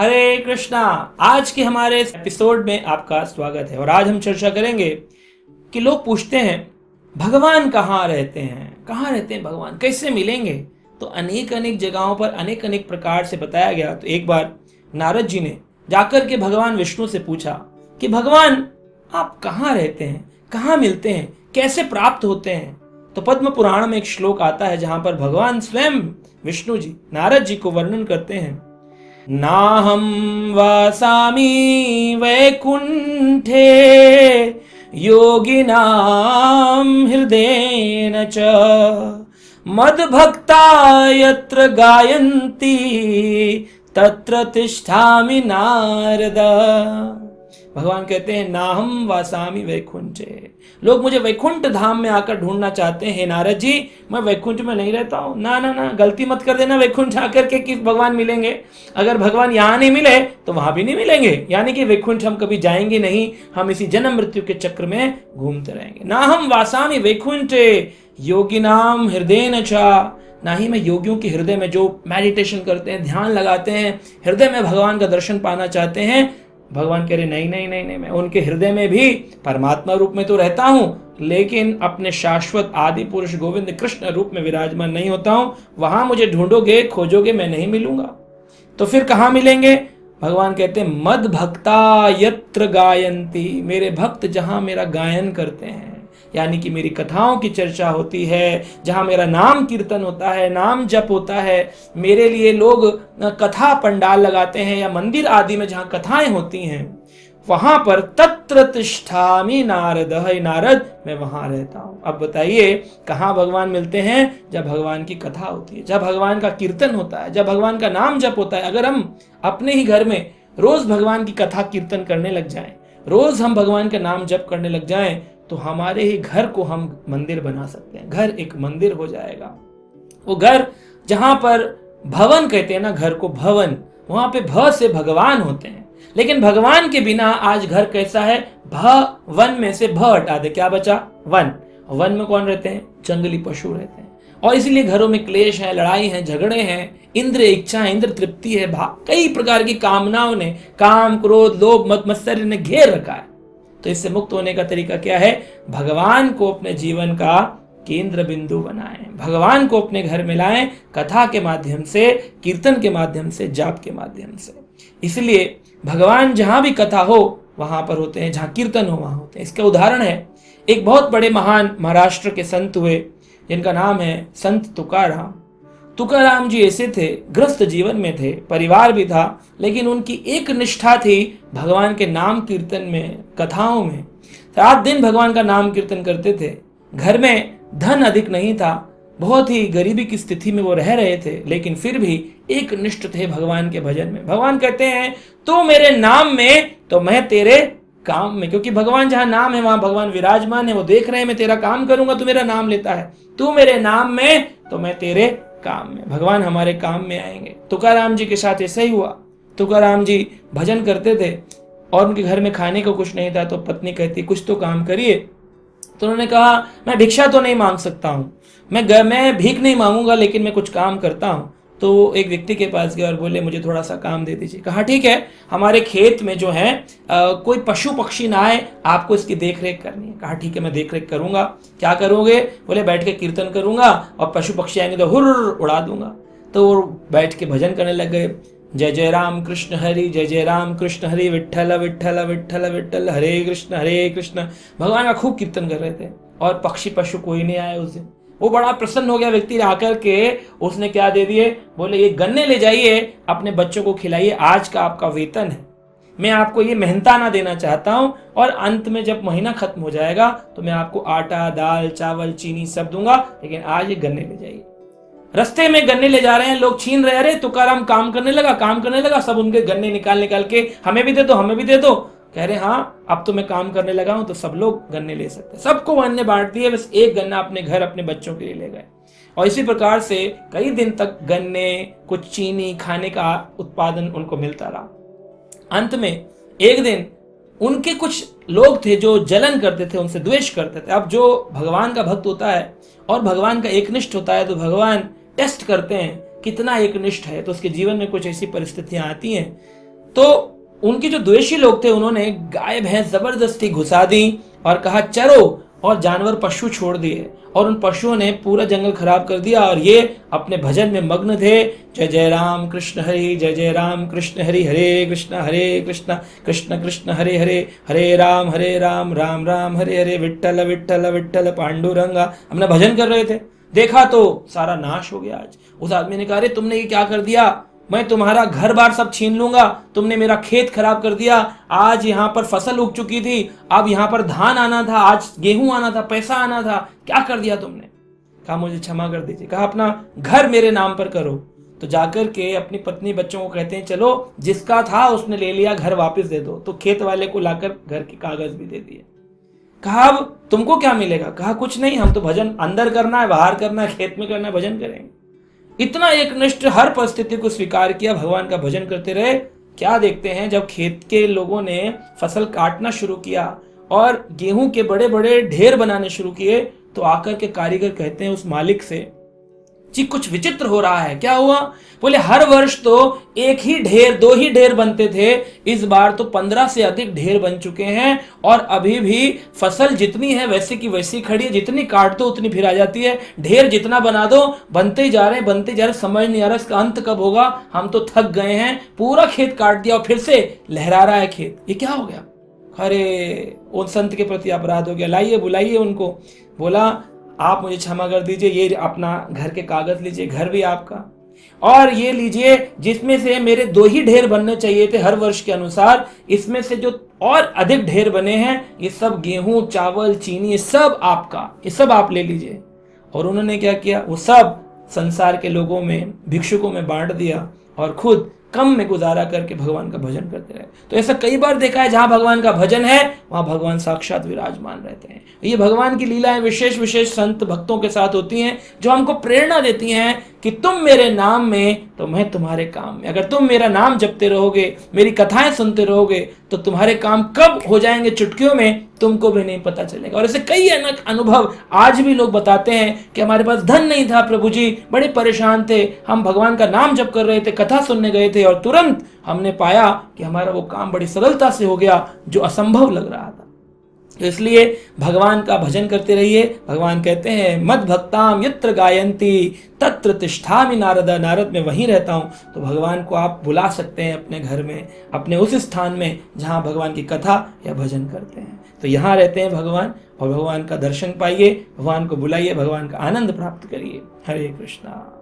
हरे कृष्णा। आज के हमारे इस एपिसोड में आपका स्वागत है और आज हम चर्चा करेंगे कि लोग पूछते हैं भगवान कहाँ रहते हैं भगवान कैसे मिलेंगे। तो अनेक अनेक जगहों पर अनेक अनेक प्रकार से बताया गया। तो एक बार नारद जी ने जाकर के भगवान विष्णु से पूछा कि भगवान आप कहाँ रहते हैं, कहाँ मिलते हैं, कैसे प्राप्त होते हैं। तो पद्म पुराण में एक श्लोक आता है जहां पर भगवान स्वयं विष्णु जी नारद जी को वर्णन करते हैं। नाहं वासामि वैकुंठे योगिनां हृदयेन च मद्भक्ता यत्र गायन्ति तत्र तिष्ठामि नारद। भगवान कहते हैं नाहम वासामि वैकुंठे। लोग मुझे वैकुंठ धाम में आकर ढूंढना चाहते हैं नारद जी, मैं वैकुंठ में नहीं रहता हूँ। ना ना ना, गलती मत कर देना वैकुंठ आकर के कि भगवान मिलेंगे। अगर भगवान यहाँ नहीं मिले तो वहां भी नहीं मिलेंगे, यानी कि वैकुंठ हम कभी जाएंगे नहीं, हम इसी जन्म मृत्यु के चक्र में घूमते रहेंगे। नाहम वासामि वैकुंठे योगिनाम हृदयेन च। ना ही मैं योगियों के हृदय में जो मेडिटेशन करते हैं, ध्यान लगाते हैं, हृदय में भगवान का दर्शन पाना चाहते हैं, भगवान कह रहे नहीं नहीं नहीं नहीं, मैं उनके हृदय में भी परमात्मा रूप में तो रहता हूं, लेकिन अपने शाश्वत आदि पुरुष गोविंद कृष्ण रूप में विराजमान नहीं होता हूं। वहां मुझे ढूंढोगे, खोजोगे, मैं नहीं मिलूंगा। तो फिर कहां मिलेंगे? भगवान कहते हैं मद भक्ता यत्र गायन्ति। मेरे भक्त जहां मेरा गायन करते हैं, यानी कि मेरी कथाओं की चर्चा होती है, जहां मेरा नाम कीर्तन होता है, नाम जप होता है, मेरे लिए लोग कथा पंडाल लगाते हैं या मंदिर आदि में जहां कथाएं होती हैं, वहां पर तत्र तिष्ठामि नारद। है नारद, मैं वहां रहता हूं। अब बताइए कहां भगवान मिलते हैं? जब भगवान की कथा होती है, जब भगवान का कीर्तन होता है, जब भगवान का नाम जप होता है। अगर हम अपने ही घर में रोज भगवान की कथा कीर्तन करने लग जाएं, रोज हम भगवान का नाम जप करने लग जाएं, तो हमारे ही घर को हम मंदिर बना सकते हैं। घर एक मंदिर हो जाएगा। वो घर जहां पर भवन कहते हैं ना, घर को भवन, वहां पे भ से भगवान होते हैं। लेकिन भगवान के बिना आज घर कैसा है? भ वन में से भ हटा दे, क्या बचा? वन। वन में कौन रहते हैं? जंगली पशु रहते हैं। और इसीलिए घरों में क्लेश है, लड़ाई है, झगड़े हैं, इंद्र इच्छा, इंद्र तृप्ति है, कई प्रकार की कामनाओं ने, काम क्रोध लोभ मद मत्सर्य ने घेर रखा है। तो इससे मुक्त होने का तरीका क्या है? भगवान को अपने जीवन का केंद्र बिंदु बनाएं, भगवान को अपने घर में लाएं, कथा के माध्यम से, कीर्तन के माध्यम से, जाप के माध्यम से। इसलिए भगवान जहां भी कथा हो वहां पर होते हैं, जहां कीर्तन हो वहां होते हैं। इसका उदाहरण है एक बहुत बड़े महान महाराष्ट्र के संत हुए जिनका नाम है संत तुकाराम। तुकाराम जी ऐसे थे, ग्रस्त जीवन में थे, परिवार भी था, लेकिन उनकी एक निष्ठा थी भगवान के नाम कीर्तन में, कथाओं में। रात दिन भगवान का नाम कीर्तन करते थे। घर में धन अधिक नहीं था, बहुत ही गरीबी की स्थिति में वो रह रहे थे, लेकिन फिर भी एक निष्ठ थे भगवान के भजन में। भगवान कहते हैं तू मेरे नाम में तो मैं तेरे काम में, क्योंकि भगवान जहां नाम है वहां भगवान विराजमान है। वो देख रहे हैं मैं तेरा काम करूंगा, तू मेरा नाम लेता है, तू मेरे नाम में तो मैं तेरे काम में। भगवान हमारे काम में आएंगे। तुकाराम जी के साथ ऐसा ही हुआ। तुकाराम जी भजन करते थे और उनके घर में खाने को कुछ नहीं था, तो पत्नी कहती कुछ तो काम करिए। तो उन्होंने कहा मैं भिक्षा तो नहीं मांग सकता हूँ, मैं भीख नहीं मांगूंगा, लेकिन मैं कुछ काम करता हूँ। तो एक व्यक्ति के पास गए और बोले मुझे थोड़ा सा काम दे दीजिए। कहा ठीक है, हमारे खेत में जो है कोई पशु पक्षी ना आए, आपको इसकी देख रेख करनी है। कहा ठीक है, मैं देख रेख करूंगा। क्या करोगे? बोले बैठ के कीर्तन करूंगा और पशु पक्षी आएंगे तो हुर्र उड़ा दूंगा। तो वो बैठ के भजन करने लग गए। जय जय राम कृष्ण हरि, जय जय राम कृष्ण हरि, विठ्ठल विठ्ठल विठ्ठल विठ्ठल, हरे कृष्ण। भगवान का खूब कीर्तन कर रहे थे और पक्षी पशु कोई नहीं आया उस दिन। वो बड़ा प्रसन्न हो गया व्यक्ति आकर के। उसने क्या दे दिए? बोले ये गन्ने ले जाइए, अपने बच्चों को खिलाइए, आज का आपका वेतन है, मैं आपको ये मेहनताना देना चाहता हूं, और अंत में जब महीना खत्म हो जाएगा तो मैं आपको आटा दाल चावल चीनी सब दूंगा, लेकिन आज ये गन्ने ले जाइए। रास्ते में गन्ने ले जा रहे हैं, लोग छीन रहे। अरे तुकाराम काम करने लगा, सब उनके गन्ने निकाल के हमें भी दे दो। कह रहे हाँ, अब तो मैं काम करने लगा हूं तो सब लोग गन्ने ले सकते हैं। सबको गन्ने बांट दिए, बस एक गन्ना अपने घर अपने बच्चों के लिए ले गए। और इसी प्रकार से कई दिन तक गन्ने, कुछ चीनी, खाने का उत्पादन उनको मिलता रहा। अंत में एक दिन उनके कुछ लोग थे जो जलन करते थे, उनसे द्वेष करते थे। अब जो भगवान का भक्त होता है और भगवान का एकनिष्ठ होता है, तो भगवान टेस्ट करते हैं कितना एकनिष्ठ है। तो उसके जीवन में कुछ ऐसी परिस्थितियां आती हैं तो उनके जो द्वेषी लोग थे उन्होंने गाय भैंस जबरदस्ती घुसा दी और कहा चरो, और जानवर पशु छोड़ दिए और उन पशुओं ने पूरा जंगल खराब कर दिया और ये अपने भजन में मग्न थे। जय जय राम कृष्ण हरि, जय जय राम कृष्ण हरि, हरे कृष्ण कृष्ण कृष्ण हरे हरे, हरे राम राम राम हरे हरे, विट्ठल विट्ठल विट्ठल पांडुरंगा। हमने भजन कर रहे थे, देखा तो सारा नाश हो गया। आज उस आदमी ने कहा अरे तुमने ये क्या कर दिया, मैं तुम्हारा घर बार सब छीन लूंगा, तुमने मेरा खेत खराब कर दिया। आज यहाँ पर फसल उग चुकी थी, अब यहाँ पर धान आना था, आज गेहूं आना था, पैसा आना था, क्या कर दिया तुमने। कहा मुझे क्षमा कर दीजिए। कहा अपना घर मेरे नाम पर करो। तो जाकर के अपनी पत्नी बच्चों को कहते हैं चलो जिसका था उसने ले लिया, घर वापस दे दो। तो खेत वाले को लाकर घर के कागज भी दे दिए। कहा अब तुमको क्या मिलेगा। कहा कुछ नहीं, हम तो भजन अंदर करना है, बाहर करना है, खेत में करना है, भजन करेंगे। इतना एकनिष्ठ हर परिस्थिति को स्वीकार किया, भगवान का भजन करते रहे। क्या देखते हैं, जब खेत के लोगों ने फसल काटना शुरू किया और गेहूं के बड़े बड़े ढेर बनाने शुरू किए, तो आकर के कारीगर कहते हैं उस मालिक से जी कुछ विचित्र हो रहा है। क्या हुआ। बोले हर वर्ष तो एक ही ढेर, दो ही ढेर बनते थे, इस बार तो 15 से अधिक ढेर बन चुके हैं और अभी भी फसल जितनी है वैसे की वैसी खड़ी है, जितनी काट दो उतनी फिर आ जाती है, ढेर जितना बना दो बनते ही जा रहे हैं, बनते जा रहे, समझ नहीं आ रहा इसका अंत कब होगा, हम तो थक गए हैं, पूरा खेत काट दिया और फिर से लहरा रहा है खेत, ये क्या हो गया। अरे उन संत के प्रति अपराध हो गया, लाइए बुलाइए उनको। बोला आप मुझे क्षमा कर दीजिए, ये अपना घर के कागज लीजिए, घर भी आपका, और ये लीजिए जिसमें से मेरे 2 ही ढेर बनने चाहिए थे हर वर्ष के अनुसार, इसमें से जो और अधिक ढेर बने हैं ये सब गेहूं चावल चीनी सब आपका, ये सब आप ले लीजिए। और उन्होंने क्या किया, वो सब संसार के लोगों में, भिक्षुकों में बांट दिया और खुद कम में गुजारा करके भगवान का भजन करते रहे। तो ऐसा कई बार देखा है, जहां भगवान का भजन है वहां भगवान साक्षात विराजमान रहते हैं। ये भगवान की लीलाएं विशेष विशेष संत भक्तों के साथ होती हैं, जो हमको प्रेरणा देती हैं कि तुम मेरे नाम में तो मैं तुम्हारे काम में। अगर तुम मेरा नाम जपते रहोगे, मेरी कथाएं सुनते रहोगे, तो तुम्हारे काम कब हो जाएंगे चुटकियों में तुमको भी नहीं पता चलेगा। और ऐसे कई अनुभव आज भी लोग बताते हैं कि हमारे पास धन नहीं था प्रभु जी, बड़े परेशान थे, हम भगवान का नाम जप कर रहे थे, कथा सुनने गए थे और तुरंत हमने पाया कि हमारा वो काम बड़ी सरलता से हो गया जो असंभव लग रहा था। तो इसलिए भगवान का भजन करते रहिए। भगवान कहते हैं मद भक्ताम यत्र गायंती तत्र तिष्ठामि नारद, नारद में वहीं रहता हूं। तो भगवान को आप बुला सकते हैं अपने घर में, अपने उस स्थान में जहां भगवान की कथा या भजन करते हैं। तो यहाँ रहते हैं भगवान, और भगवान का दर्शन पाइए, भगवान को बुलाइए, भगवान का आनंद प्राप्त करिए। हरे कृष्णा।